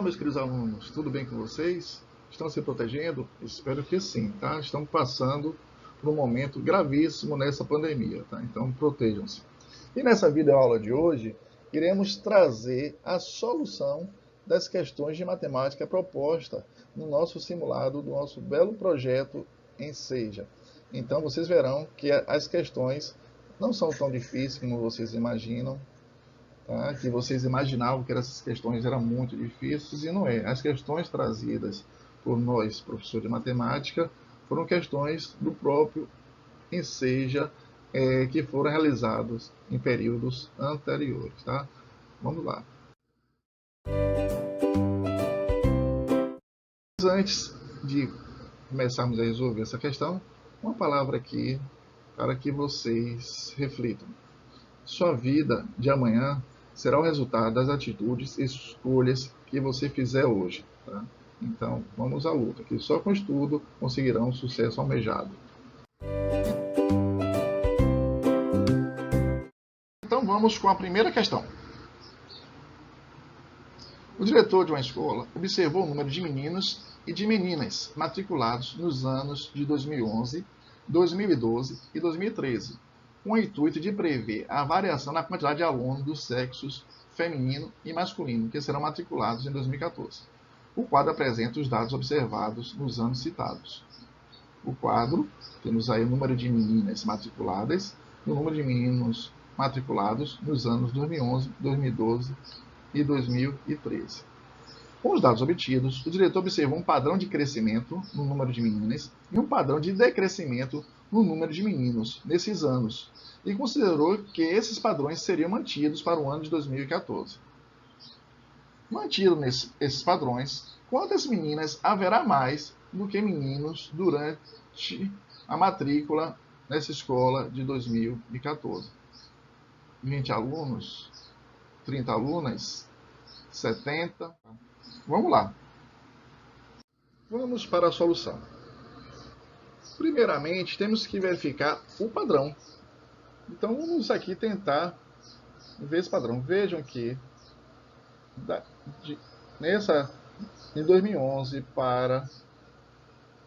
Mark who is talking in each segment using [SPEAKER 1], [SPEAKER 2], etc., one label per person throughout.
[SPEAKER 1] meus queridos alunos, tudo bem com vocês? Estão se protegendo? Espero que sim, tá? Estamos passando por um momento gravíssimo nessa pandemia, tá? Então, protejam-se. E nessa videoaula de hoje, iremos trazer a solução das questões de matemática proposta no nosso simulado do nosso belo projeto Enseja. Então, vocês verão que as questões não são tão difíceis como vocês imaginam, tá? Que vocês imaginavam que essas questões eram muito difíceis, e não é. As questões trazidas por nós, professores de matemática, foram questões do próprio Enseja, que foram realizados em períodos anteriores. Tá? Vamos lá. Mas antes de começarmos a resolver essa questão, uma palavra aqui para que vocês reflitam. Sua vida de amanhã será o resultado das atitudes e escolhas que você fizer hoje. Tá? Então, vamos à luta, que só com estudo conseguirão o sucesso almejado. Então, vamos com a primeira questão. O diretor de uma escola observou o número de meninos e de meninas matriculados nos anos de 2011, 2012 e 2013, com o intuito de prever a variação na quantidade de alunos dos sexos feminino e masculino que serão matriculados em 2014. O quadro apresenta os dados observados nos anos citados. O quadro, temos aí o número de meninas matriculadas e o número de meninos matriculados nos anos 2011, 2012 e 2013. Com os dados obtidos, o diretor observou um padrão de crescimento no número de meninas e um padrão de decrescimento no número de meninos nesses anos, e considerou que esses padrões seriam mantidos para o ano de 2014. Mantidos esses padrões, quantas meninas haverá mais do que meninos durante a matrícula nessa escola de 2014? 20 alunos? 30 alunas? 70? Vamos lá. Vamos para a solução. Primeiramente, temos que verificar o padrão. Então, vamos aqui tentar ver esse padrão. Vejam que em 2011 para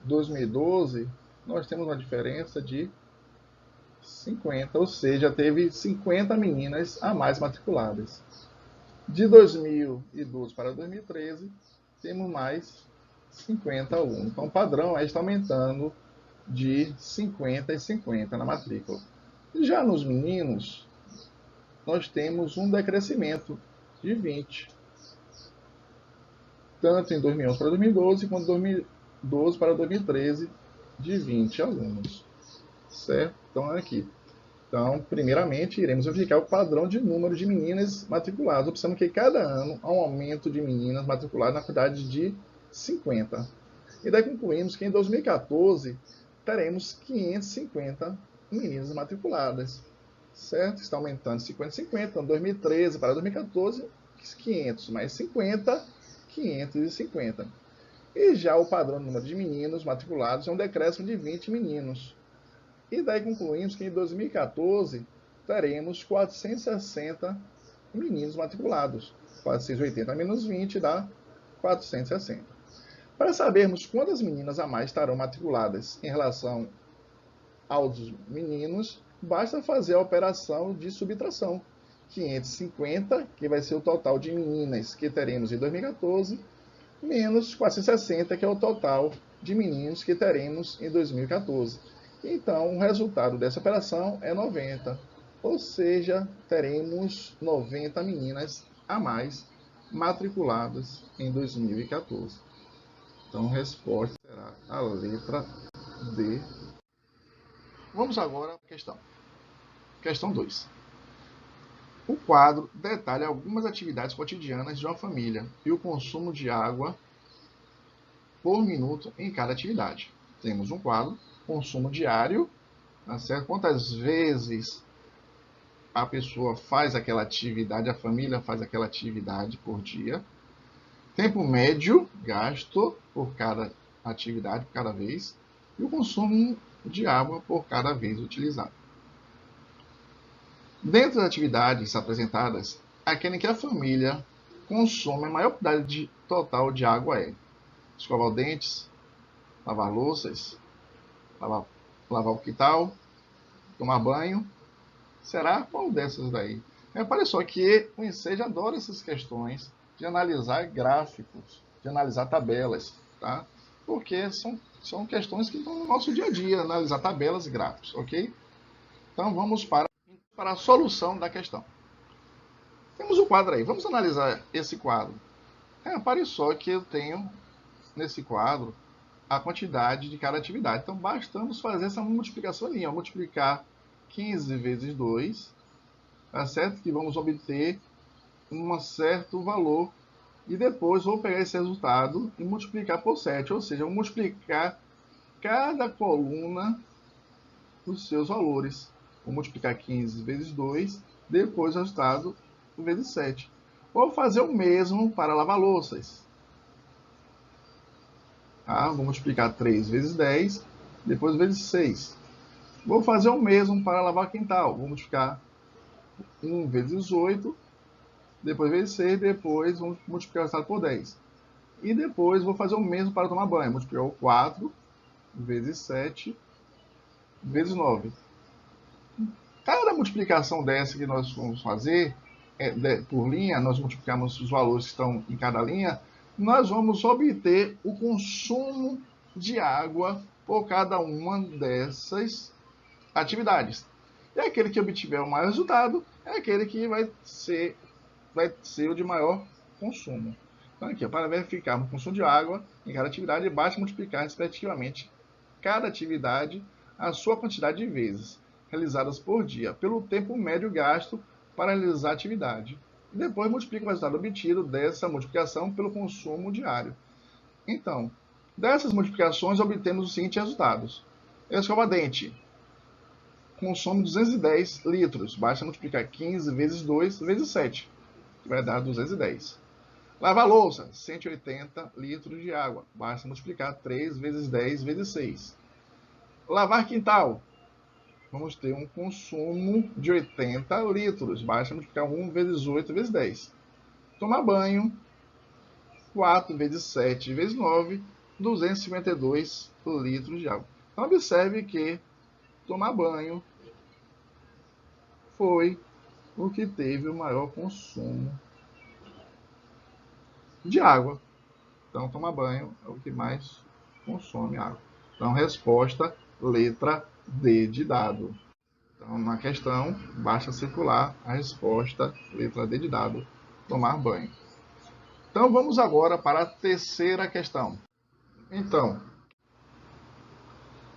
[SPEAKER 1] 2012, nós temos uma diferença de 50, ou seja, teve 50 meninas a mais matriculadas. De 2012 para 2013, temos mais 50 alunos. Então, o padrão está aumentando de 50 em 50 na matrícula. Já nos meninos, nós temos um decrescimento de 20. Tanto em 2011 para 2012, quanto em 2012 para 2013, de 20 alunos. Certo? Então, aqui. Então, primeiramente, iremos verificar o padrão de número de meninas matriculadas. Observamos que cada ano há um aumento de meninas matriculadas na quantidade de 50. E daí concluímos que em 2014 teremos 550 meninas matriculadas. Certo? Está aumentando 50 50. Então, 2013 para 2014, 500 mais 50, 550. E já o padrão de número de meninos matriculados é um decréscimo de 20 meninos. E daí concluímos que em 2014 teremos 460 meninos matriculados. 480 menos 20 dá 460. Para sabermos quantas meninas a mais estarão matriculadas em relação aos meninos, basta fazer a operação de subtração. 550, que vai ser o total de meninas que teremos em 2014, menos 460, que é o total de meninos que teremos em 2014. Então, o resultado dessa operação é 90, ou seja, teremos 90 meninas a mais matriculadas em 2014. Então, a resposta será a letra D. Vamos agora à questão. Questão 2. O quadro detalha algumas atividades cotidianas de uma família e o consumo de água por minuto em cada atividade. Temos um quadro, consumo diário, tá certo? Quantas vezes a pessoa faz aquela atividade, a família faz aquela atividade por dia. Tempo médio gasto por cada atividade, por cada vez. E o consumo de água por cada vez utilizado. Dentre as atividades apresentadas, aquela em que a família consome a maior quantidade de total de água é? Escovar os dentes, lavar louças, lavar o quintal, tomar banho. Será? Qual dessas daí? Repare só que o Enseja adora essas questões de analisar gráficos, de analisar tabelas, tá? Porque são questões que estão no nosso dia a dia, analisar tabelas e gráficos, ok? Então vamos para a solução da questão. Temos o quadro aí, vamos analisar esse quadro. Repare só que eu tenho nesse quadro a quantidade de cada atividade. Então bastamos fazer essa multiplicação ali, ó, multiplicar 15 vezes 2, tá certo? Que vamos obter um certo valor. E depois vou pegar esse resultado e multiplicar por 7. Ou seja, vou multiplicar cada coluna dos seus valores. Vou multiplicar 15 vezes 2, depois o resultado vezes 7. Vou fazer o mesmo para lavar louças. Tá? Vou multiplicar 3 vezes 10, depois vezes 6. Vou fazer o mesmo para lavar quintal. Vou multiplicar 1 vezes 8, depois vezes 6, depois vou multiplicar o resultado por 10. E depois vou fazer o mesmo para tomar banho. Multiplicar o 4 vezes 7 vezes 9. Cada multiplicação dessa que nós vamos fazer, por linha, nós multiplicamos os valores que estão em cada linha, nós vamos obter o consumo de água por cada uma dessas atividades. E aquele que obtiver o maior resultado é aquele que vai ser o de maior consumo. Então aqui, para verificar o consumo de água em cada atividade, basta multiplicar respectivamente cada atividade a sua quantidade de vezes realizadas por dia pelo tempo médio gasto para realizar a atividade. E depois multiplica o resultado obtido dessa multiplicação pelo consumo diário. Então, dessas multiplicações obtemos os seguintes resultados. Escova-dente consome 210 litros. Basta multiplicar 15 vezes 2 vezes 7, que vai dar 210. Lavar louça, 180 litros de água. Basta multiplicar 3 vezes 10 vezes 6. Lavar quintal, vamos ter um consumo de 80 litros. Basta multiplicar 1 vezes 8 vezes 10. Tomar banho, 4 vezes 7 vezes 9, 252 litros de água. Então observe que tomar banho foi o que teve o maior consumo de água. Então tomar banho é o que mais consome água. Então resposta, letra D de dado. Então, na questão, basta circular a resposta, letra D de dado, tomar banho. Então, vamos agora para a terceira questão. Então,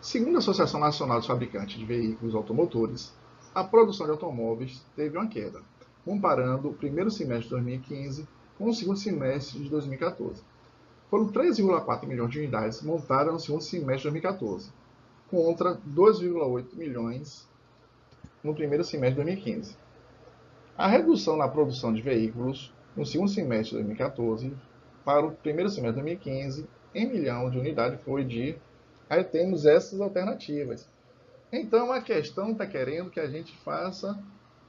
[SPEAKER 1] segundo a Associação Nacional dos Fabricantes de Veículos Automotores, a produção de automóveis teve uma queda, comparando o primeiro semestre de 2015 com o segundo semestre de 2014. Foram 3,4 milhões de unidades montadas no segundo semestre de 2014, contra 2,8 milhões no primeiro semestre de 2015. A redução na produção de veículos no segundo semestre de 2014 para o primeiro semestre de 2015 em milhão de unidades foi de... Aí temos essas alternativas. Então a questão está querendo que a gente faça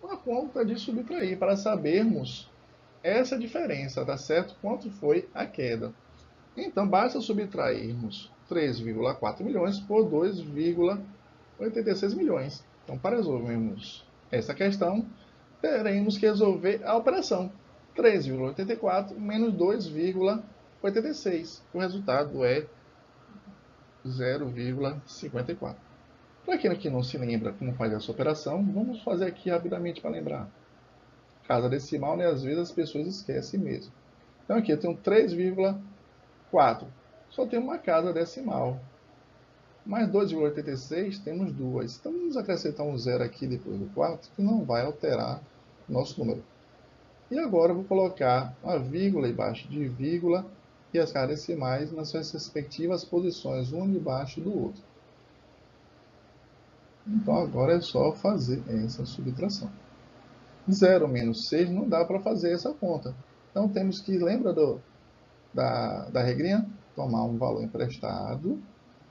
[SPEAKER 1] uma conta de subtrair para sabermos essa diferença, tá certo? Quanto foi a queda. Então basta subtrairmos 3,4 milhões por 2,86 milhões. Então, para resolvermos essa questão, teremos que resolver a operação 3,84 menos 2,86. O resultado é 0,54. Para aquele que não se lembra como fazer essa operação, vamos fazer aqui rapidamente para lembrar. Casa decimal, né? Às vezes as pessoas esquecem mesmo. Então aqui eu tenho 3,4. Só tem uma casa decimal. Mais 2,86 temos duas. Então vamos acrescentar um zero aqui depois do 4, que não vai alterar o nosso número. E agora eu vou colocar uma vírgula embaixo de vírgula e as casas decimais nas suas respectivas posições, um debaixo do outro. Então agora é só fazer essa subtração. 0 menos 6 não dá para fazer essa conta. Então temos que, lembra da regrinha? Tomar um valor emprestado.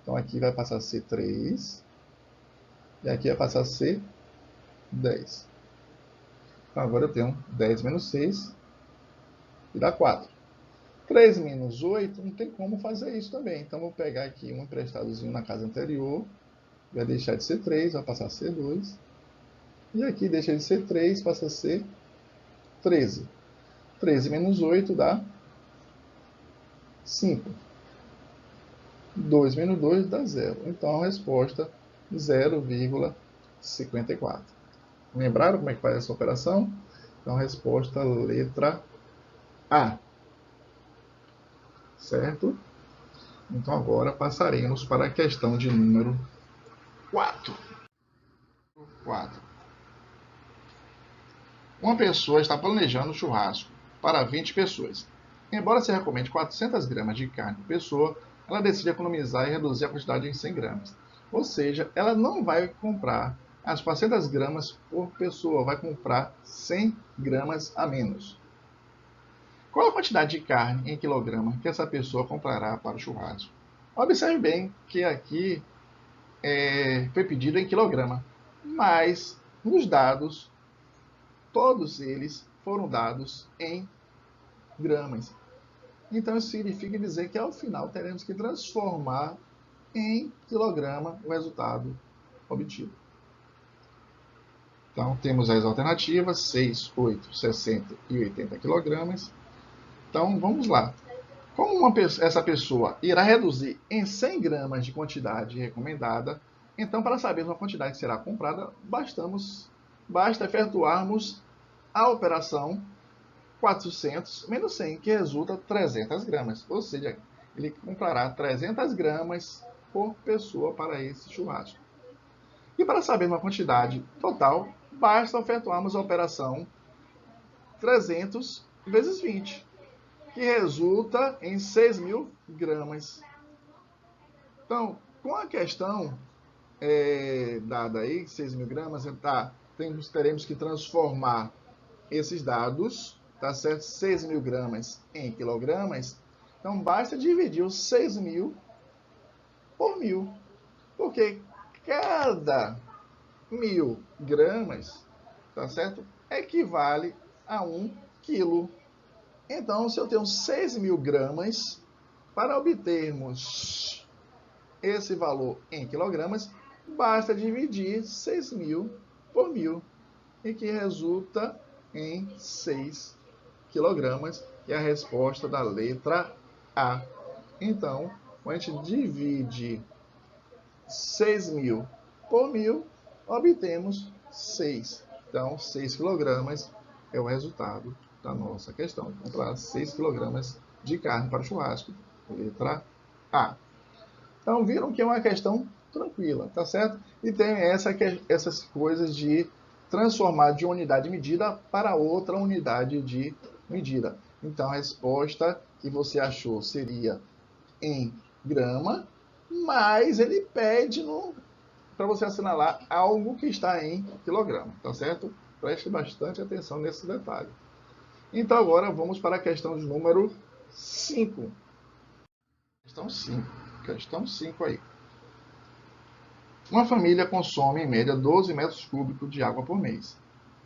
[SPEAKER 1] Então aqui vai passar a ser 3. E aqui vai passar a ser 10. Então agora eu tenho 10 menos 6, que dá 4. 3 menos 8, não tem como fazer isso também. Então, vou pegar aqui um emprestadozinho na casa anterior, vai deixar de ser 3, vai passar a ser 2. E aqui deixa de ser 3, passa a ser 13. 13 menos 8 dá 5. 2 menos 2 dá 0. Então, a resposta 0,54. Lembraram como é que faz essa operação? Então, a resposta letra A. Certo? Então, agora passaremos para a questão de número 4. 4. Uma pessoa está planejando churrasco para 20 pessoas. Embora se recomende 400 gramas de carne por pessoa, ela decide economizar e reduzir a quantidade em 100 gramas. Ou seja, ela não vai comprar as 400 gramas por pessoa, vai comprar 100 gramas a menos. Qual a quantidade de carne em quilograma que essa pessoa comprará para o churrasco? Observe bem que aqui foi pedido em quilograma, mas nos dados, todos eles foram dados em gramas. Então, isso significa dizer que ao final teremos que transformar em quilograma o resultado obtido. Então, temos as alternativas, 6, 8, 60 e 80 quilogramas. Então, vamos lá. Como essa pessoa irá reduzir em 100 gramas de quantidade recomendada, então, para sabermos a quantidade que será comprada, basta efetuarmos a operação 400 menos 100, que resulta 300 gramas. Ou seja, ele comprará 300 gramas por pessoa para esse churrasco. E para saber uma quantidade total, basta efetuarmos a operação 300 vezes 20, que resulta em 6.000 gramas. Então, com a questão dada aí, 6.000 gramas, teremos que transformar esses dados, tá certo? 6.000 gramas em quilogramas. Então, basta dividir os 6.000 por 1.000, porque cada 1.000 gramas, tá certo? Equivale a 1 quilo. Então, se eu tenho 6.000 gramas, para obtermos esse valor em quilogramas, basta dividir 6.000 por 1.000, e que resulta em 6 quilogramas, que é a resposta da letra A. Então, quando a gente divide 6.000 por 1.000, obtemos 6. Então, 6 quilogramas é o resultado da nossa questão. Comprar 6 quilogramas de carne para o churrasco. Letra A. Então, viram que é uma questão tranquila, tá certo? E tem essas coisas de transformar de unidade de medida para outra unidade de medida. Então, a resposta que você achou seria em grama, mas ele pede para você assinalar algo que está em quilograma, tá certo? Preste bastante atenção nesse detalhe. Então, agora vamos para a questão de número 5. Questão 5 aí. Uma família consome, em média, 12 metros cúbicos de água por mês.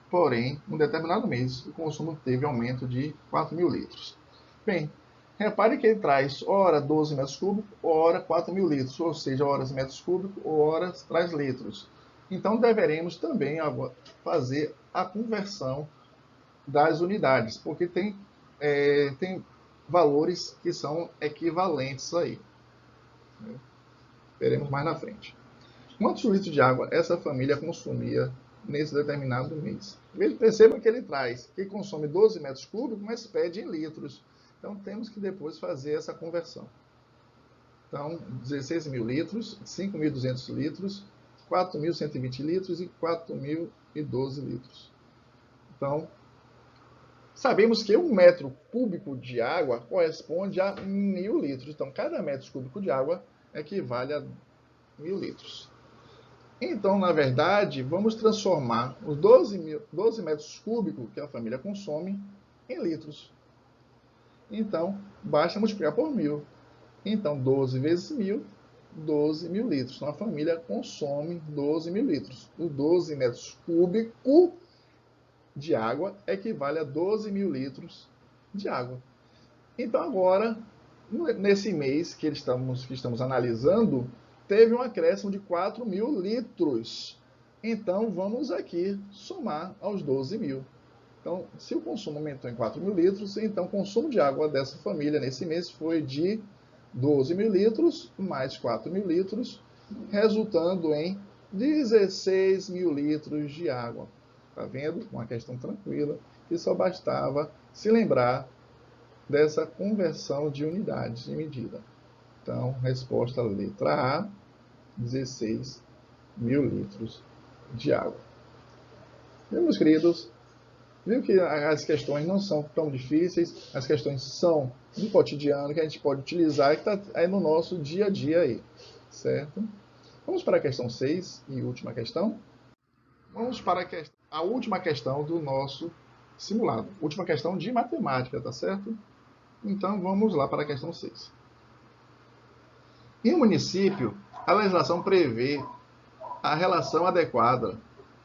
[SPEAKER 1] Porém, em um determinado mês, o consumo teve aumento de 4.000 litros. Bem, repare que ele traz ora 12 metros cúbicos, ora 4.000 litros, ou seja, horas metros cúbicos, horas traz litros. Então, deveremos também fazer a conversão das unidades, porque tem valores que são equivalentes aí. Veremos mais na frente. Quantos litros de água essa família consumia nesse determinado mês? Perceba que ele traz que consome 12 metros cúbicos, mas pede em litros. Então, temos que depois fazer essa conversão. Então, 16.000 litros, 5.200 litros, 4.120 litros e 4.012 litros. Então, sabemos que 1 metro cúbico de água corresponde a 1.000 litros. Então, cada metro cúbico de água equivale a 1.000 litros. Então, na verdade, vamos transformar os 12 metros cúbicos que a família consome em litros. Então, basta multiplicar por 1.000. Então, 12 vezes 1.000, 12.000 litros. Então, a família consome 12.000 litros. Os 12 metros cúbicos de água equivale a 12.000 litros de água. Então agora, nesse mês que estamos analisando, teve um acréscimo de 4.000 litros. Então vamos aqui somar aos 12.000. Então, se o consumo aumentou em 4.000 litros, então o consumo de água dessa família nesse mês foi de 12.000 litros mais 4.000 litros, resultando em 16.000 litros de água. Tá vendo? Uma questão tranquila, que só bastava se lembrar dessa conversão de unidades de medida. Então, resposta letra A, 16.000 litros de água. Meus queridos, viu que as questões não são tão difíceis, as questões são do cotidiano que a gente pode utilizar e que está aí no nosso dia a dia aí, certo? Vamos para a questão 6 e última questão. Vamos para a última questão do nosso simulado. Última questão de matemática, tá certo? Então vamos lá para a questão 6. Em um município, a legislação prevê a relação adequada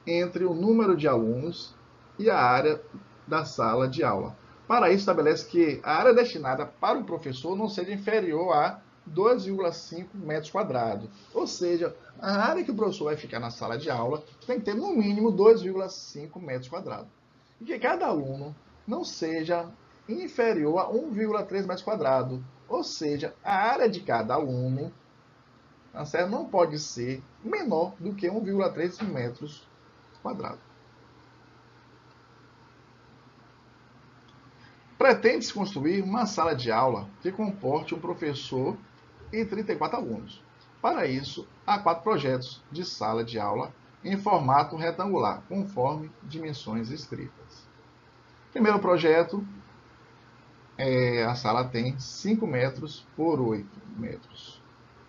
[SPEAKER 1] entre o número de alunos e a área da sala de aula. Para isso, estabelece que a área destinada para o professor não seja inferior a 2,5 metros quadrados. Ou seja, a área que o professor vai ficar na sala de aula tem que ter no mínimo 2,5 metros quadrados. E que cada aluno não seja inferior a 1,3 metros quadrados. Ou seja, a área de cada aluno, tá certo, não pode ser menor do que 1,3 metros quadrados. Pretende-se construir uma sala de aula que comporte um professor e 34 alunos. Para isso, há 4 projetos de sala de aula em formato retangular, conforme dimensões escritas. Primeiro projeto, a sala tem 5 metros por 8 metros.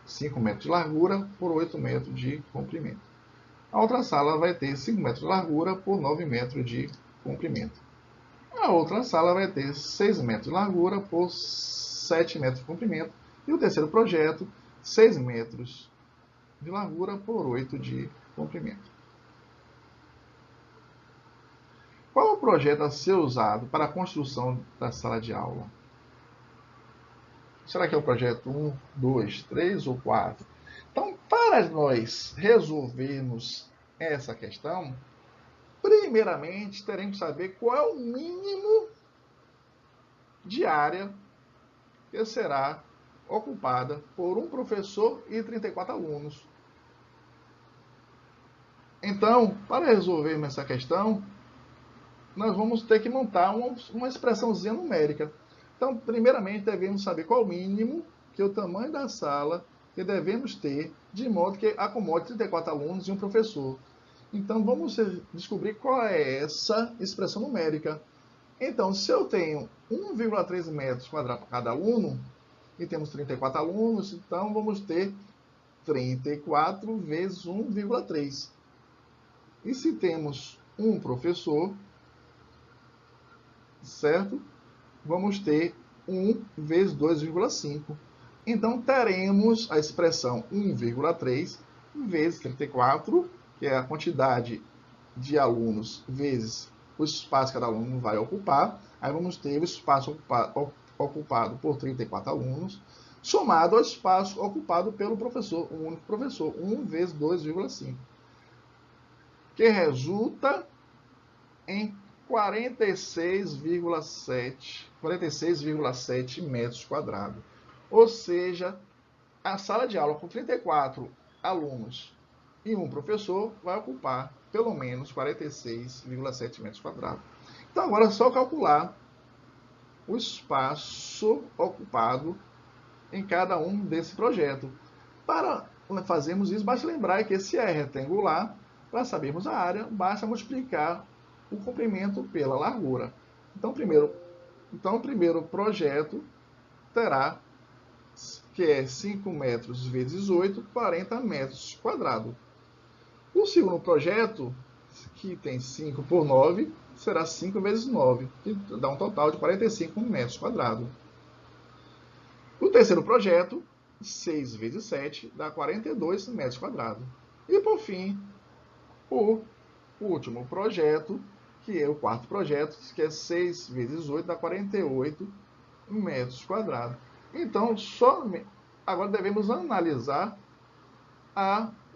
[SPEAKER 1] 5 metros de largura por 8 metros de comprimento. A outra sala vai ter 5 metros de largura por 9 metros de comprimento. A outra sala vai ter 6 metros de largura por 7 metros de comprimento. E o terceiro projeto, 6 metros de largura por 8 de comprimento. Qual é o projeto a ser usado para a construção da sala de aula? Será que é o projeto 1, 2, 3 ou 4? Então, para nós resolvermos essa questão, primeiramente teremos que saber qual é o mínimo de área que será ocupada por um professor e 34 alunos. Então, para resolvermos essa questão, nós vamos ter que montar uma expressãozinha numérica. Então, primeiramente, devemos saber qual o mínimo, que é o tamanho da sala que devemos ter, de modo que acomode 34 alunos e um professor. Então, vamos descobrir qual é essa expressão numérica. Então, se eu tenho 1,3 metros quadrados para cada aluno, e temos 34 alunos, então vamos ter 34 vezes 1,3. E se temos um professor, certo? Vamos ter 1 vezes 2,5. Então, teremos a expressão 1,3 vezes 34, que é a quantidade de alunos vezes o espaço que cada aluno vai ocupar. Aí vamos ter o espaço ocupado por 34 alunos, somado ao espaço ocupado pelo professor, um único professor, 1 vezes 2,5, que resulta em 46,7 metros quadrados. Ou seja, a sala de aula com 34 alunos e um professor vai ocupar pelo menos 46,7 metros quadrados. Então, agora é só calcular o espaço ocupado em cada um desse projeto. Para fazermos isso, basta lembrar que se é retangular, para sabermos a área, basta multiplicar o comprimento pela largura. Então, o primeiro projeto terá, que é 5 metros vezes 8, 40 metros quadrados. O segundo projeto, que tem 5 por 9, será 5 vezes 9, que dá um total de 45 metros quadrados. O terceiro projeto, 6 vezes 7, dá 42 metros quadrados. E, por fim, o último projeto, que é o quarto projeto, que é 6 vezes 8, dá 48 metros quadrados. Então, agora devemos analisar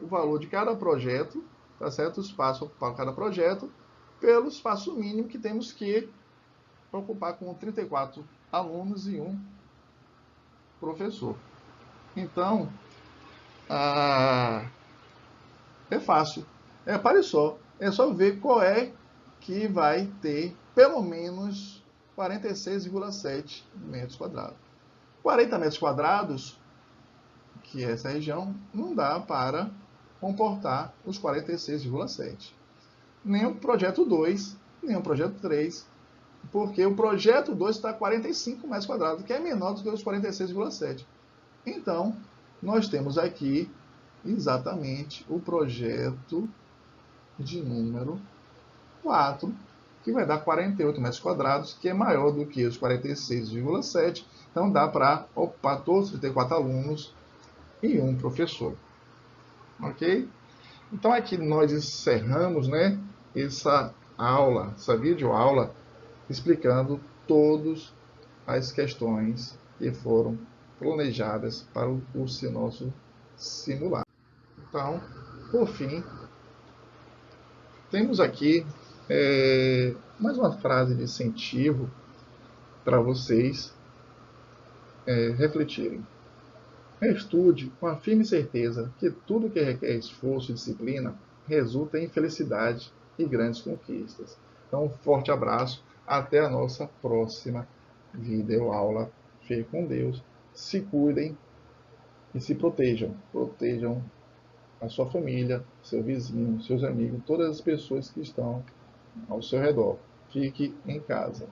[SPEAKER 1] o valor de cada projeto, tá certo? O espaço para cada projeto, pelo espaço mínimo que temos que ocupar com 34 alunos e um professor. Então, é fácil. Pare só. É só ver qual é que vai ter pelo menos 46,7 metros quadrados. 40 metros quadrados, que é essa região, não dá para comportar os 46,7. Nem o projeto 2, nem o projeto 3, porque o projeto 2 está a 45 metros quadrados, que é menor do que os 46,7. Então, nós temos aqui exatamente o projeto de número 4, que vai dar 48 metros quadrados, que é maior do que os 46,7. Então, dá para ocupar todos os 34 alunos e um professor. Ok? Então, aqui nós encerramos, né, essa videoaula, explicando todas as questões que foram planejadas para o nosso simulado. Então, por fim, temos aqui mais uma frase de incentivo para vocês refletirem. Estude com a firme certeza que tudo que requer esforço e disciplina resulta em felicidade e grandes conquistas. Então, um forte abraço. Até a nossa próxima videoaula. Fiquem com Deus. Se cuidem e se protejam. Protejam a sua família, seu vizinho, seus amigos, todas as pessoas que estão ao seu redor. Fique em casa.